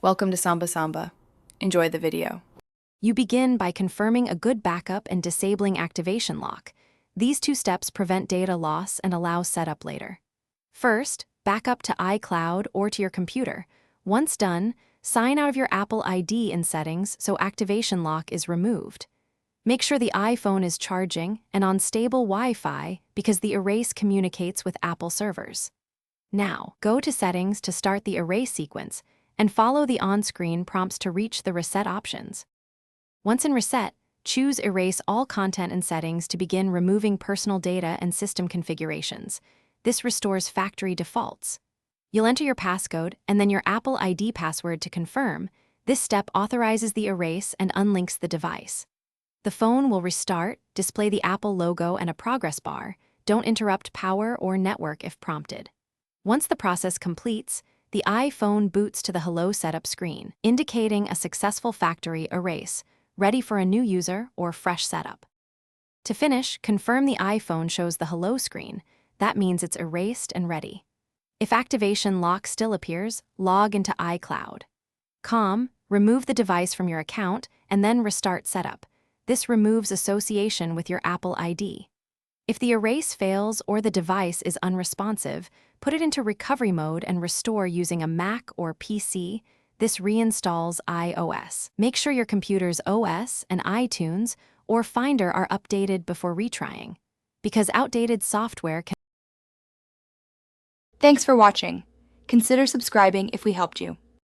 Welcome to Samba Samba. Enjoy the video. You begin by confirming a good backup and disabling activation lock. These two steps prevent data loss and allow setup later. First, back up to iCloud or to your computer. Once done, sign out of your Apple ID in Settings so activation lock is removed. Make sure the iPhone is charging and on stable Wi-Fi because the erase communicates with Apple servers. Now, go to Settings to start the erase sequence and follow the on-screen prompts to reach the reset options. Once in Reset, choose Erase All Content and Settings to begin removing personal data and system configurations. This restores factory defaults. You'll enter your passcode and then your Apple ID password to confirm. This step authorizes the erase and unlinks the device. The phone will restart, display the Apple logo and a progress bar. Don't interrupt power or network if prompted. Once the process completes, the iPhone boots to the Hello Setup screen, indicating a successful factory erase, ready for a new user or fresh setup. To finish, confirm the iPhone shows the Hello screen. That means it's erased and ready. If activation lock still appears, log into iCloud. Remove the device from your account and then restart setup. This removes association with your Apple ID. If the erase fails or the device is unresponsive, put it into recovery mode and restore using a Mac or PC. This reinstalls iOS. Make sure your computer's OS and iTunes or Finder are updated before retrying, because outdated software can... Thanks for watching. Consider subscribing if we helped you.